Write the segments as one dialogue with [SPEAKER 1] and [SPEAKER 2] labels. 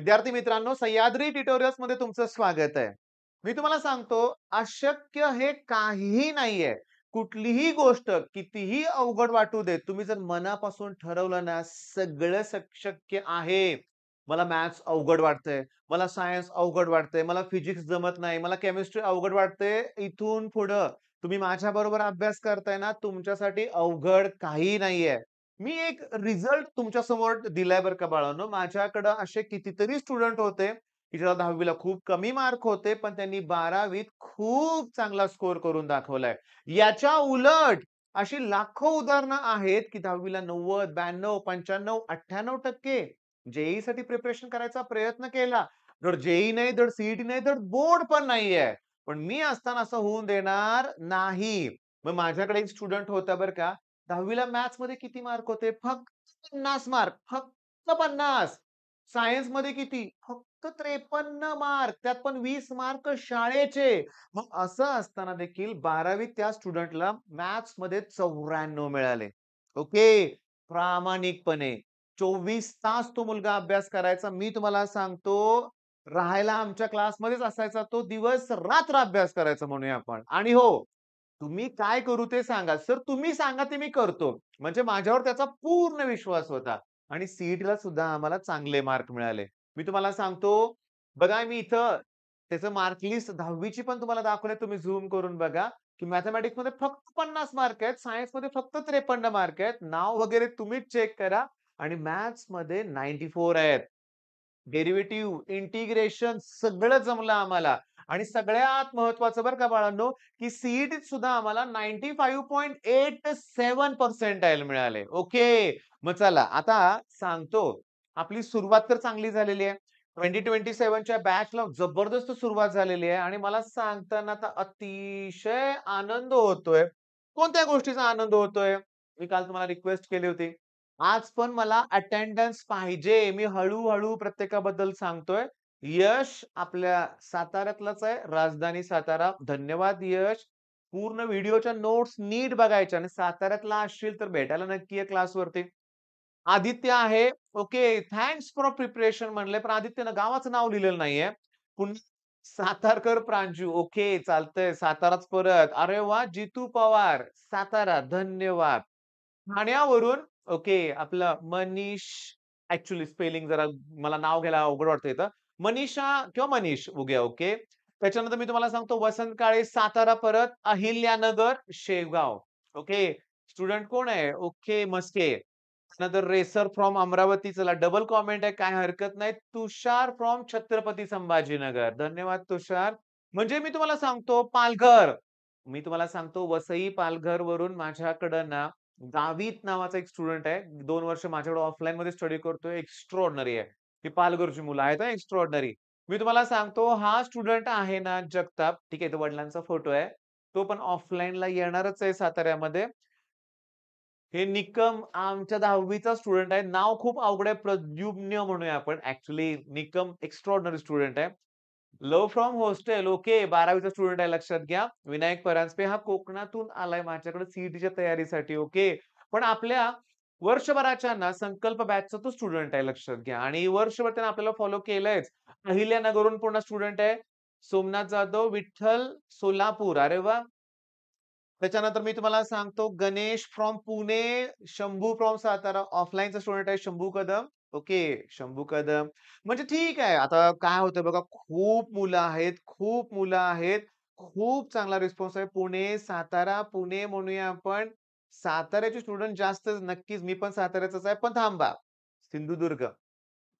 [SPEAKER 1] विद्यार्थी मित्रांनो, सह्याद्री ट्युटोरियल्स मध्ये तुमचं स्वागत आहे. मी तुम्हाला सांगतो, अशक्य हे काहीही नाहीये. कुठलीही गोष्ट कितीही अवघड वाटू दे, तुम्ही जर मनापासून ठरवलं ना, सगळं शक्य आहे. मला मॅथ्स अवघड वाटतंय, मला सायन्स अवघड वाटतंय, मला फिजिक्स जमत नाही, मला केमिस्ट्री अवघड वाटते. इथून पुढं तुम्ही माझ्याबरोबर अभ्यास करताय ना, तुमच्यासाठी अवघड काही नाहीये. मी एक रिझल्ट तुमच्या समोर दिलाय बरं का बाळांनो. माझ्याकडे असे कितीतरी स्टुडंट होते, की ज्याला 10वी ला खूप कमी मार्क होते, पण त्यांनी 12वीत खूप चांगला स्कोर करून दाखवलाय. याच्या उलट अशी लाखो उदाहरणं आहेत, की 10वी ला 90, 92, 95, 98% जे साठी प्रिपरेशन करायचा प्रयत्न केला. धड जे नाही, धड सी नाही, धड बोर्ड पण नाहीये. पण मी असताना असं होऊन देणार नाही. मग माझ्याकडे एक स्टुडंट होता बरं का. 10वी ला मॅथ्समध्ये किती मार्क होते? फक्त 50 मार्क. फक्त 50. सायन्समध्ये किती? फक्त 53 मार्क. त्यात पण 20 मार्क शाळेचे. मग असं असताना देखील 12वीत त्या स्टुडंटला मॅथ्समध्ये 94 मिळाले. ओके. प्रामाणिकपणे 24 तास तो मुलगा अभ्यास करायचा. मी तुम्हाला सांगतो, राहायला आमच्या क्लासमध्येच असायचा तो. दिवस-रात्र अभ्यास करायचा म्हणूया आपण. आणि हो, तुम्ही काय करू ते सांगा. सर तुम्ही सांगा ते मी करतो. म्हणजे माझ्यावर त्याचा पूर्ण विश्वास होता आणि सी-ई-टीला सुद्धा आम्हाला चांगले मार्क मिळाले. मी तुम्हाला सांगतो, बघा मी इथं त्याचं मार्क लिस्ट 10वी ची पण तुम्हाला दाखवले. तुम्ही झूम करून बघा, की मॅथेमॅटिक्समध्ये फक्त 50 मार्क आहेत. सायन्समध्ये फक्त 53 मार्क आहेत. नाव वगैरे तुम्हीच चेक करा आणि मॅथ्समध्ये 94 आहेत. डेरिव्हेटिव्ह, इंटिग्रेशन सगळं जमलं आम्हाला आणि सगळ्यात महत्त्वाचं बरं का बाळांनो, की सी-ई-टीत सुद्धा आम्हाला 95.87 पर्सेंटाइल मिळाले. ओके. मग चला आता सांगतो. आपली सुरुवात तर चांगली झालेली आहे. 2027 च्या बॅचला जबरदस्त सुरुवात झालेली आहे आणि मला सांगताना आता अतिशय आनंद होतोय. कोणत्या गोष्टीचा आनंद होतोय? मी काल तुम्हाला रिक्वेस्ट केली होती. आज पण मला अटेंडन्स पाहिजे. मी हळू-हळू प्रत्येकाबद्दल सांगतोय. यश आपल्या साताऱ्यातलाच आहे, राजधानी सातारा. धन्यवाद यश. पूर्ण व्हिडिओच्या नोट्स नीट बघायच्या आणि साताऱ्यातला असशील तर भेटायला नक्की ये क्लासवरती. आदित्य आहे. ओके. थँक्स फॉर प्रिपरेशन म्हणलंय, पण आदित्यनं गावाचं नाव लिहिलेलं नाहीये. पुन्हा सातारकर प्रांजू. ओके, चालतंय. साताराच परत. अरे वाह! जितू पवार, सातारा. धन्यवाद. ठाण्यावरून ओके, आपलं मनीष ॲक्चुअली स्पेलिंग जरा मला नाव घ्यायला अवघड वाटतं इथं. मनीषा किंवा मनीष उगया ओके. त्याच्यानंतर मी तुम्हाला सांगतो वसंत काळे सातारा परत, अहिल्यानगर, शेवगाव. ओके. स्टुडंट कोण आहे? ओके, मस्के. त्यानंतर रेसर फ्रॉम अमरावती. चला डबल कॉमेंट आहे, काही हरकत नाही. तुषार फ्रॉम छत्रपती संभाजीनगर. धन्यवाद तुषार. म्हणजे मी तुम्हाला सांगतो पालघर. मी तुम्हाला सांगतो वसई पालघरवरून माझ्याकडं ना गावित नावाचा एक स्टुडंट आहे. 2 वर्ष माझ्याकडे ऑफलाईनमध्ये स्टडी करतोय. एक्स्ट्राऑर्डिनरी आहे. ही पालघरची मुलं आहेत हां, एक्स्ट्राऑर्डिनरी. मी तुम्हाला सांगतो हा स्टुडंट आहे ना जगताप, ठीक आहे, तो वडिलांचा फोटो आहे. तो पण ऑफलाईनला येणारच आहे साताऱ्यामध्ये. हे निकम आमच्या 10वी चा स्टुडंट आहे. नाव खूप अवघड आहे. प्रद्युम्न म्हणूया आपण. ॲक्चुअली निकम एक्स्ट्राऑर्डिनरी स्टुडंट आहे. Love from hostel. ओके. 12वी चा स्टुडंट आहे लक्षात घ्या. विनायक परांजपे हा कोकणातून आलाय माझ्याकडे सी तयारीसाठी. ओके. पण आपल्या वर्षभराच्या ना संकल्प बॅचचा तो स्टुडंट आहे लक्षात घ्या आणि वर्षभर त्याने आपल्याला फॉलो केलंयच. अहिल्यानगरहून पूर्ण स्टुडंट आहे. सोमनाथ जाधव, विठ्ठल, सोलापूर. अरे वाह! त्याच्यानंतर मी तुम्हाला सांगतो गणेश फ्रॉम पुणे, शंभू फ्रॉम सातारा. ऑफलाईनचा स्टुडंट आहे शंभू कदम. ओके, शंभू कदम. म्हणजे ठीक आहे. आता काय होतं बघा, खूप मुलं आहेत, खूप मुलं आहेत. खूप चांगला रिस्पॉन्स आहे. पुणे, सातारा, पुणे म्हणूया आपण. साताऱ्याचे स्टुडंट जास्त नक्कीच. मी पण साताऱ्याचाच आहे. पण थांबा. सिंधुदुर्ग.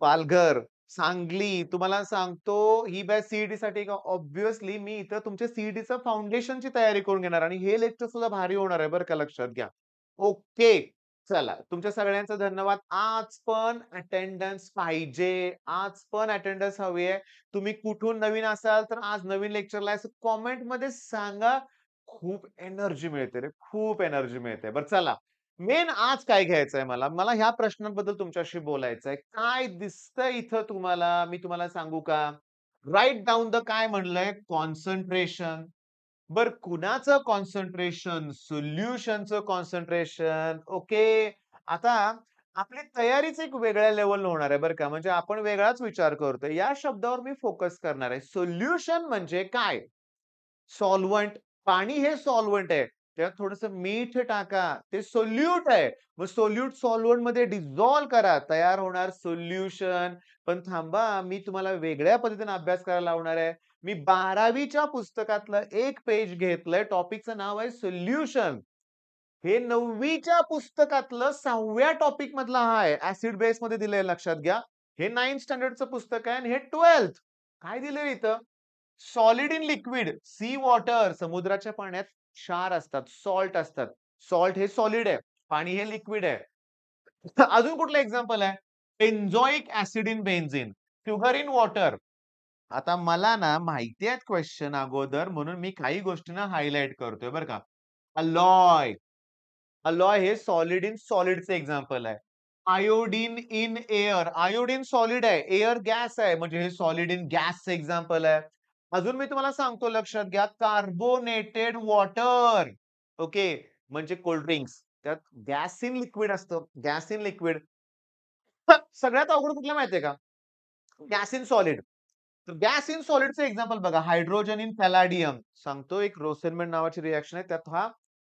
[SPEAKER 1] पालघर, सांगली तुम्हाला सांगतो ही बॅच सी-ई-टीसाठी का ऑब्व्हियसली मी इथं तुमच्या सी-ई-टीचं फाउंडेशनची तयारी करून घेणार आणि हे लेक्चर सुद्धा भारी होणार आहे बरं का लक्षात घ्या. ओके. चला तुमच्या धन्यवाद. आज पण अटेंडन्स पाहिजे. आज पण अटेंडन्स हवी आहे. तुम्ही कुठून नवीन असाल तर आज नवीन लेक्चरला असं कमेंटमध्ये सांगा. खूप एनर्जी मिळते रे, खूप एनर्जी मिळते. बरं चला. मेन आज काय घ्यायचंय मला? मला ह्या प्रश्नांबद्दल तुमच्याशी बोलायचंय. काय दिसतंय इथं तुम्हाला? मी तुम्हाला सांगू का? राइट डाउन द काय म्हणलंय? कॉन्सन्ट्रेशन. बरं कुणाचं कॉन्सन्ट्रेशन? सोल्युशनचं कॉन्सन्ट्रेशन. ओके. आता आपली तयारीच एक वेगळ्या लेव्हलला होणार आहे बरं का. म्हणजे आपण वेगळाच विचार करतोय. या शब्दावर मी फोकस करणार आहे. सोल्युशन म्हणजे काय? सॉल्व्हंट. पाणी हे सॉल्व्हंट आहे. त्यात थोडंसं मीठ टाका. ते सोल्यूट आहे. मग सोल्यूट सॉल्व्हंटमध्ये डिसॉल्व्ह करा. तयार होणार सोल्युशन. पण थांबा, मी तुम्हाला वेगळ्या पद्धतीने अभ्यास करायला लावणार आहे. मी 12वीच्या पुस्तकातलं एक पेज घेतलंय. टॉपिकचं नाव आहे सोल्युशन. हे 9वीच्या पुस्तकातलं 6व्या टॉपिक मधला हा आहे. ॲसिड बेसमध्ये दिलंय लक्षात घ्या. हे 9th स्टँडर्डचं पुस्तक आहे आणि हे 12th. काय दिलंय इथं? Solid in liquid, C water समुद्राच्या पाण्यात क्षार असतात, सॉल्ट असतात. सॉल्ट हे सॉलिड आहे. पाणी हे लिक्विड आहे. अजून कुठलं एक्झाम्पल आहे? Benzoic acid in benzene, sugar in water. आता मला ना माहिती आहेत क्वेश्चन अगोदर म्हणून मी काही गोष्टींना हायलाइट करतोय बरं का. अलॉय. अलॉय हे सॉलिड इन सॉलिडचं एक्झाम्पल आहे. Iodine in air. Iodine solid आहे. एअर गॅस आहे. म्हणजे हे सॉलिड इन गॅसचं एक्झाम्पल आहे. अजून मी तुम्हाला सांगतो लक्षात घ्या. Carbonated water. ओके. म्हणजे कोल्ड ड्रिंक्स. त्यात गॅस इन लिक्विड असतं. Gas in liquid. सगळ्यात अवघड कुठलं माहितीये का? Gas in solid. तर गॅस इन सॉलिडचं एक्झाम्पल बघा. Hydrogen in palladium. सांगतो एक रोसेनमेंट नावाची रिएक्शन आहे. त्यात हा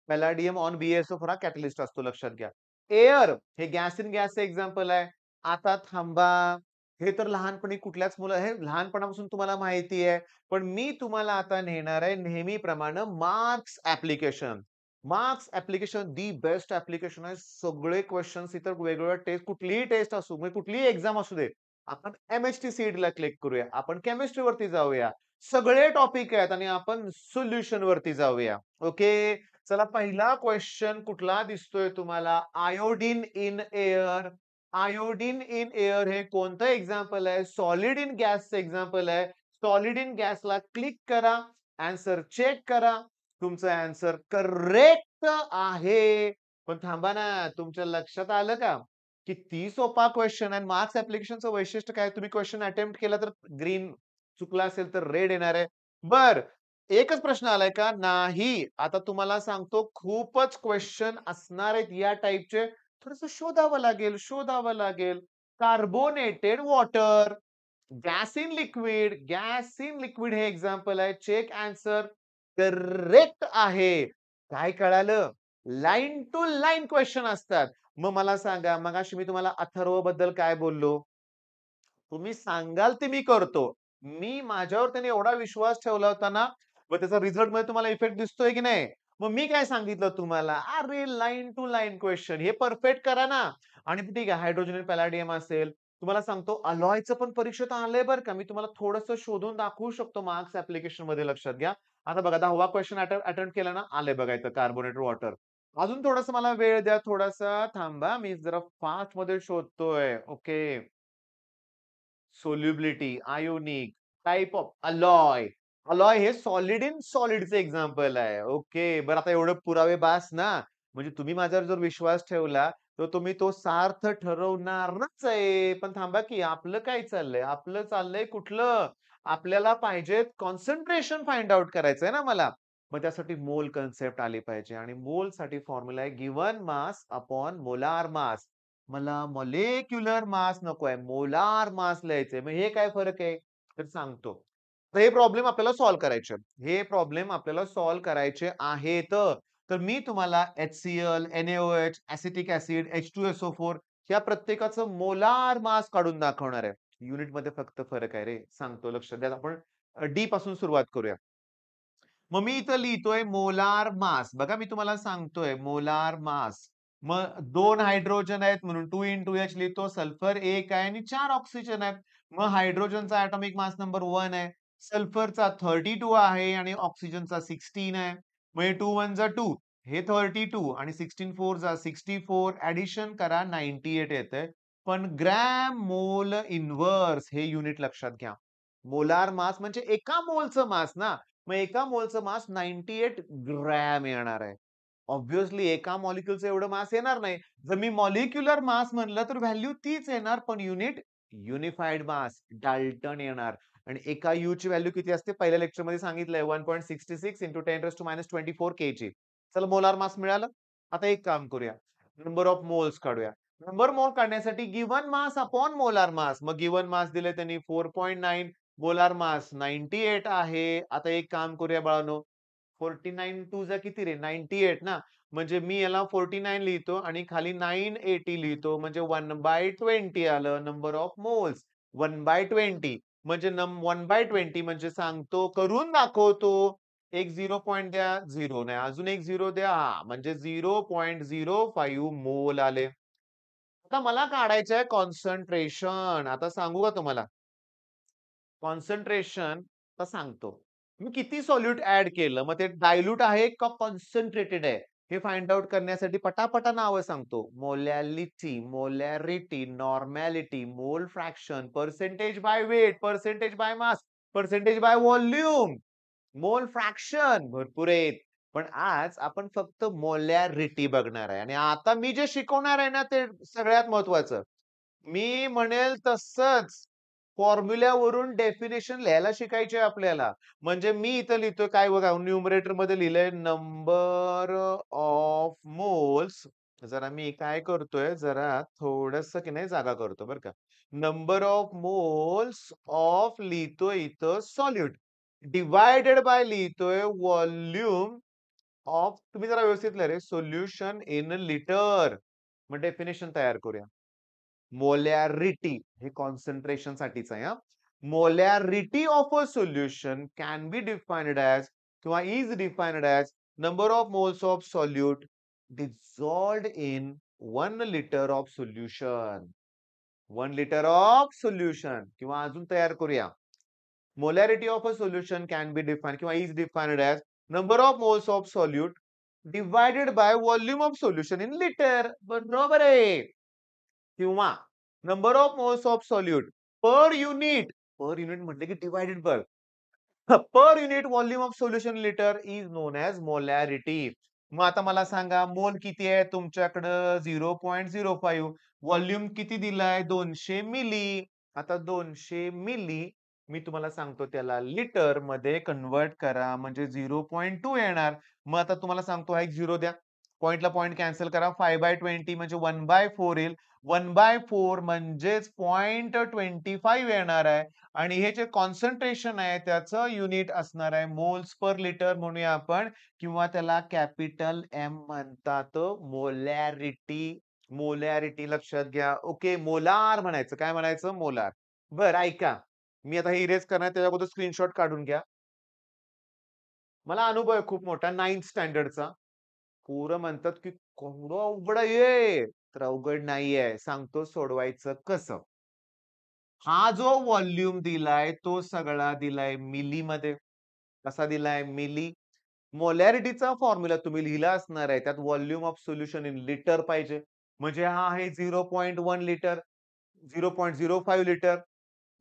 [SPEAKER 1] पॅलाडियम ऑन BaSO4 हा कॅटलिस्ट असतो लक्षात घ्या. एअर हे गॅस इन गॅसचं एक्झाम्पल आहे. आता थांबा. हे तर लहानपणी कुठल्याच मुलं हे लहानपणापासून तुम्हाला माहिती आहे. पण मी तुम्हाला आता नेणार आहे नेहमीप्रमाणे marks application. Marks application the best application आहे. सगळे क्वेशन्स इतर वेगवेगळ्या टेस्ट कुठलीही टेस्ट असू, म्हणजे कुठलीही एक्झाम असू दे. आपण MHT सीईटीला क्लिक करूया. आपण केमिस्ट्री वरती जाऊया. सगळे टॉपिक आहेत आणि आपण सोल्युशन वरती जाऊया. ओके. चला पहिला क्वेश्चन कुठला दिसतोय तुम्हाला? Iodine in air. Iodine in air हे कोणतं एक्झाम्पल आहे? सॉलिड इन गॅसचं एक्झाम्पल आहे. सॉलिड इन गॅसला क्लिक करा. आन्सर चेक करा. तुमचं आन्सर करेक्ट आहे. पण थांबा ना, तुमच्या लक्षात आलं का? किती सोपा क्वेश्चन आहे. मार्क्स ॲप्लिकेशनचं वैशिष्ट्य काय? तुम्ही क्वेश्चन अटेम्प्ट केला तर ग्रीन, चुकला असेल तर रेड येणार आहे. बरं, एकच प्रश्न आलाय का? नाही. आता तुम्हाला सांगतो खूपच क्वेश्चन असणार आहेत या टाइपचे. थोडंसं शोधावं लागेल, शोधावं लागेल. Carbonated water, gas in liquid, gas in liquid हे एक्झाम्पल आहे. चेक आन्सर करेक्ट आहे. काय कळालं? लाईन टू लाईन क्वेश्चन असतात. मग मला सांगा, मगाशी मी तुम्हाला अथर्वबद्दल काय बोललो? तुम्ही सांगाल ते मी करतो. मी माझ्यावर त्याने एवढा विश्वास ठेवला होता ना, मग त्याचा रिझल्टमध्ये तुम्हाला इफेक्ट दिसतोय की नाही? मग मी काय सांगितलं तुम्हाला? अरे लाईन टू लाईन क्वेशन हे परफेक्ट करा ना. आणि ठीक आहे हायड्रोजन आणि पॅलाडियम असेल. तुम्हाला सांगतो अलॉयचं पण परीक्षेत आलंय बरं का. मी तुम्हाला थोडंसं शोधून दाखवू शकतो मार्क्स ॲप्लिकेशनमध्ये लक्षात घ्या. आता बघा 10वा क्वेशन अटेम्प्ट केला ना, आलंय बघा इथं कार्बोनेटेड वॉटर. अजून थोडंसं मला वेळ द्या, थोडासा थांबा. मी जरा फास्टमध्ये शोधतोय. Okay. Solubility, ionic, type of alloy. Alloy हे सॉलिड इन सॉलिडचं एक्झाम्पल आहे. ओके. बरं आता एवढे पुरावे बास ना. म्हणजे तुम्ही माझ्यावर जर विश्वास ठेवला, तर तुम्ही तो सार्थ ठरवणारच आहे. पण थांबा की आपलं काय चाललंय? आपलं चाललंय कुठलं? आपल्याला पाहिजेत कॉन्सन्ट्रेशन फाइंड आउट करायचंय ना मला. मग त्यासाठी मोल कन्सेप्ट आली पाहिजे आणि मोलसाठी फॉर्म्युला आहे given mass upon molar mass. मला मॉलिक्युलर मास नकोय, मोलार मास लिहायचंय. मग हे काय फरक आहे? तर सांगतो. तर हे प्रॉब्लेम आपल्याला सॉल्व्ह करायचे आहेत. हे प्रॉब्लेम आपल्याला सॉल्व्ह करायचे आहेत. तर मी तुम्हाला HCl, NaOH, acetic acid, H2SO4 या प्रत्येकाचं मोलार मास काढून दाखवणार आहे. युनिटमध्ये फक्त फरक आहे रे. सांगतो लक्षात द्या. आपण डी पासून सुरुवात करूया. मग मी इथं लिहितोय मोलार मास. बघा मी तुम्हाला सांगतोय मोलार मास. मग 2 हायड्रोजन आहेत म्हणून 2 लिहितो. सल्फर 1 आहे आणि 4 ऑक्सिजन आहेत. मग हायड्रोजनचा एटॉमिक मास नंबर 1 आहे. सल्फरचा 32 आहे आणि ऑक्सिजनचा 16 आहे. मग हे 2 1 जा 2 हे 32 आणि 16 4 जा 64 ॲडिशन करा 98 येतंय. पण ग्रॅम मोल इन्व्हर्स हे युनिट लक्षात घ्या. मोलार मास म्हणजे एका मोलचं मास ना. मग एका मोलचं मास 98 ग्रॅम येणार आहे. ऑब्व्हियसली एका मॉलिक्युलचं एवढं मास येणार नाही. जर मी मॉलिक्युलर मास म्हणलं तर व्हॅल्यू तीच येणार, पण युनिट युनिफाईड मास डाल्टन येणार. आणि एका ची व्हॅल्यू किती असते? पहिल्या लेक्चरमध्ये सांगितलंय 1.66 × 10⁻24 kg. चला मोलार मास मिळालं. आता एक काम करूया. नंबर ऑफ मोल्स काढूया. नंबर मोल काढण्यासाठी given mass upon molar mass. मग गिव्हन मास दिले त्यांनी 4.9, मोलार मास 98 आहे. आता एक काम करूया बाळांनो, 49 टू जा किती रे? 98 ना. म्हणजे मी याला 49 लिहितो आणि खाली 980 लिहितो. म्हणजे 1/20 आलं नंबर ऑफ मोल्स. 1/20 म्हणजे 1/20 म्हणजे सांगतो, करून दाखवतो. एक 0 पॉइंट द्या, 0 नाही. अजून एक 0 द्या. हां, म्हणजे 0.05 मोल आले. आता मला काढायचं आहे कॉन्सन्ट्रेशन. आता सांगू का तुम्हाला? कॉन्सन्ट्रेशन तर सांगतो. मी किती सॉल्यूट ॲड केलं, मग ते डायल्यूट आहे का कॉन्सन्ट्रेटेड आहे? हे फाइंड आउट करण्यासाठी पटापटा नावं सांगतो. Molality, molarity, normality, mole fraction, percentage by weight, percentage by mass, percentage by volume, mole fraction भरपूर आहेत. पण आज आपण फक्त मोलॅरिटी बघणार आहे आणि आता मी जे शिकवणार आहे ना, ते सगळ्यात महत्वाचं. मी म्हणेल तसंच फॉर्म्युल्यावरून डेफिनेशन लिहायला शिकायची आहे आपल्याला. म्हणजे मी इथं लिहितोय काय बघा न्यूमरेटरमध्ये लिहिलंय नंबर ऑफ मोल्स. जरा मी काय करतोय, जरा थोडंसं की नाही जागा करतो बरं का. नंबर ऑफ मोल्स ऑफ लिहितोय इथं सॉल्यूट. डिव्हायडेड बाय लिहितोय व्हॉल्यूम ऑफ तुम्ही जरा व्यवस्थित लिहा रे. Solution in litre. मग डेफिनेशन तयार करूया. मोलॅरिटी हे कॉन्सन्ट्रेशन साठीच आहे हां. Molarity of a solution can be defined as किंवा is defined as number of moles of solute dissolved in 1 litre of solution. 1 litre of solution किंवा अजून तयार करूया. Molarity of a solution can be defined किंवा is defined as number of moles of solute divided by volume of solution in litre. बरोबर आहे. किंवा number of moles of solute per unit. Per unit म्हटले की divided by per unit volume of solution litre is non as molarity. मग आता मला सांगा मोल किती आहे तुमच्याकडं 0.05. व्हॉल्यूम किती दिलाय 200 मिली. आता 200 मिली मी तुम्हाला सांगतो त्याला लिटर मध्ये कन्व्हर्ट करा म्हणजे 0.2 येणार. मग आता तुम्हाला सांगतो हा एक 0 द्या. पॉइंटला पॉइंट कॅन्सल करा. 5/20 म्हणजे 1/4 येईल. 1/4 म्हणजेच 0.25 येणार आहे. आणि हे जे कॉन्सन्ट्रेशन आहे त्याचं युनिट असणार आहे मोल्स पर लिटर म्हणूया आपण किंवा त्याला कॅपिटल एम म्हणतात मोलॅरिटी. मोलॅरिटी लक्षात घ्या. ओके मोलार म्हणायचं. काय म्हणायचं? मोलार. बरं ऐका. मी आता हे इरेज करणार त्याच्या अगोदर स्क्रीनशॉट काढून घ्या. मला अनुभव आहे खूप मोठा 9th स्टँडर्डचा. पोरं म्हणतात की केवढं अवघड आहे हे. तर अवघड नाहीये. सांगतो सोडवायचं कसं. हा जो व्हॉल्यूम दिलाय तो सगळा दिलाय मिलीमध्ये. कसा दिलाय? मिली. मोलॅरिटीचा फॉर्म्युला तुम्ही लिहिला असणार आहे. त्यात volume of solution in litre पाहिजे. म्हणजे हा आहे 0.1 लिटर, 0.05 लिटर,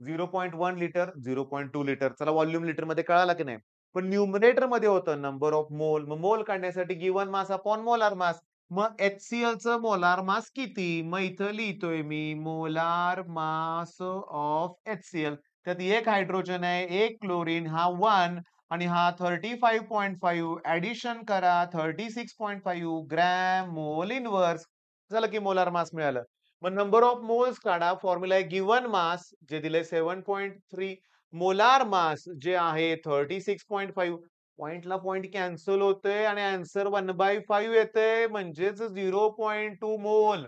[SPEAKER 1] 0.1 लिटर, 0.2 लिटर. चला व्हॉल्यूम लिटरमध्ये कळाला की नाही? पण न्यूमरेटरमध्ये होतं नंबर ऑफ मोल. मग मोल काढण्यासाठी given mass upon molar mass. मग HClचं मोलार मास किती? मग इथं लिहितोय मी मोलार मास ऑफ HCl. त्यात एक हायड्रोजन आहे, एक क्लोरीन, हा 1 आणि हा 35.5 ॲडिशन करा 36.5 ग्रॅम मोल इन्व्हर्स. झालं की मोलार मास मिळालं. मग नंबर ऑफ मोल्स काढा. फॉर्म्युला आहे गिव्हन मास जे दिलंय 7.3 मोलार मास जे आहे 36.5 पॉइंटला पॉइंट कॅन्सल होतंय आणि आन्सर 1/5 येतंय म्हणजेच 0.2 मोल.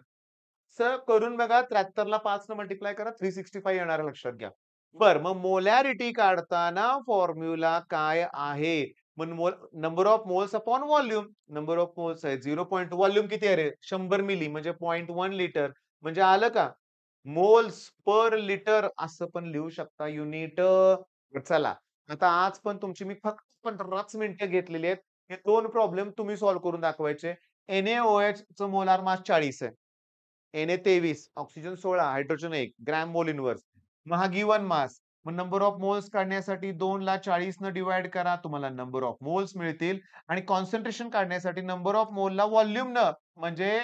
[SPEAKER 1] सर करून बघा 73 ला 5 न मल्टिप्लाय करा 365 येणार आहे लक्षात घ्या. बरं मग मोलॅरिटी काढताना फॉर्म्युला काय आहे? मग number of moles upon volume. Number of moles आहे 0. व्हॉल्यूम किती आहे रे? 100 मिली म्हणजे 0.1 लिटर. म्हणजे आलं का? मोल्स पर लिटर असं पण लिहू शकता युनिट. चला आता आज पण तुमची मी फक्त 15च मिनिटं घेतलेली आहेत. हे 2 प्रॉब्लेम तुम्ही सॉल्व्ह करून दाखवायचे. NaOH चं मोलार मास 40 आहे. Na23, ऑक्सिजन 16, हायड्रोजन 1, ग्रॅम मोल इन्व्हर्स. मग हा गिव्हन मास. मग नंबर ऑफ मोल्स काढण्यासाठी 2 ला 40 न डिव्हाईड करा. तुम्हाला नंबर ऑफ मोल्स मिळतील आणि कॉन्सन्ट्रेशन काढण्यासाठी नंबर ऑफ मोलला व्हॉल्यूम न म्हणजे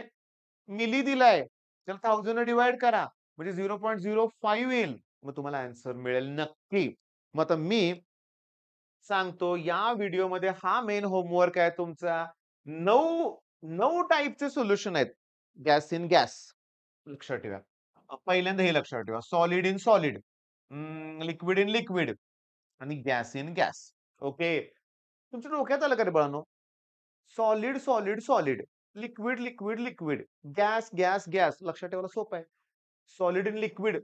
[SPEAKER 1] मिली दिलाय. त्याला 1000 न डिव्हाईड करा. म्हणजे 0.05 येईल. मग तुम्हाला आन्सर मिळेल नक्की. मग आता मी सांगतो या व्हिडिओमध्ये हा मेन होमवर्क आहे तुमचा. 9 टाइपचे सोल्युशन आहेत. Gas in gas. लक्षात ठेवा. पहिल्यांदा हे लक्षात ठेवा. Solid in solid, liquid in liquid आणि गॅस इन गॅस. ओके. तुमच्या डोक्यात आलं का रे बाळांनो? Solid, solid, solid. Liquid, liquid, liquid. Gas, gas, gas. लक्षात ठेवायला सोपं आहे. Solid in liquid,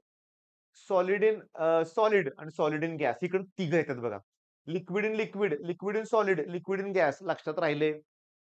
[SPEAKER 1] solid in solid आणि सॉलिड इन गॅस. इकडे तिघं येतात बघा. Liquid in liquid, liquid in solid, liquid in gas. लक्षात राहिले.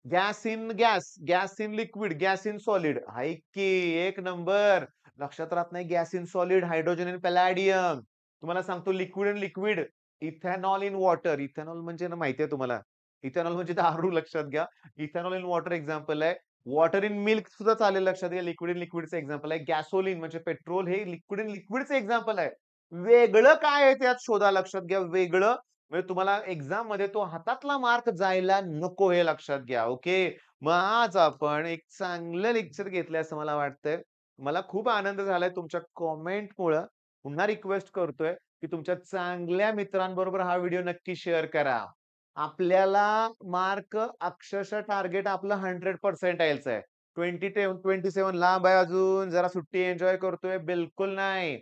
[SPEAKER 1] Gas in gas, gas in liquid, gas in solid. हाय की एक नंबर. लक्षात राहत नाही gas in solid, hydrogen in palladium. तुम्हाला सांगतो liquid in liquid, ethanol in water. Ethanol म्हणजे ना माहिती आहे तुम्हाला. इथेनॉल म्हणजे दारू लक्षात घ्या. इथेनॉल इन वॉटर एक्झाम्पल आहे. वॉटर इन मिल्क सुद्धा चालेल लक्षात घ्या. लिक्विड इन लिक्विडचं एक्झाम्पल आहे. गॅसोलिन म्हणजे पेट्रोल हे लिक्विड इन लिक्विडचं एक्झाम्पल आहे. वेगळं काय आहे त्यात शोधा लक्षात घ्या. वेगळं म्हणजे तुम्हाला एक्झाममध्ये तो हातातला मार्क जायला नको हे लक्षात घ्या. ओके. मग आज आपण एक चांगलं लेक्चर घेतलंय असं मला वाटतंय. मला खूप आनंद झालाय तुमच्या कमेंटमुळं. पुन्हा रिक्वेस्ट करतोय, की तुमच्या चांगल्या मित्रांबरोबर हा व्हिडिओ नक्की शेअर करा. आपल्याला मार्क अक्षरशः टार्गेट आपलं 100% यायचंय. 27 लांब आहे अजून. जरा सुट्टी एन्जॉय करतोय. बिलकुल नाही.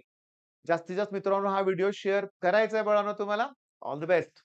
[SPEAKER 1] जास्तीत जास्त मित्रांनो हा व्हिडिओ शेअर करायचा आहे बाळांनो तुम्हाला. All the best.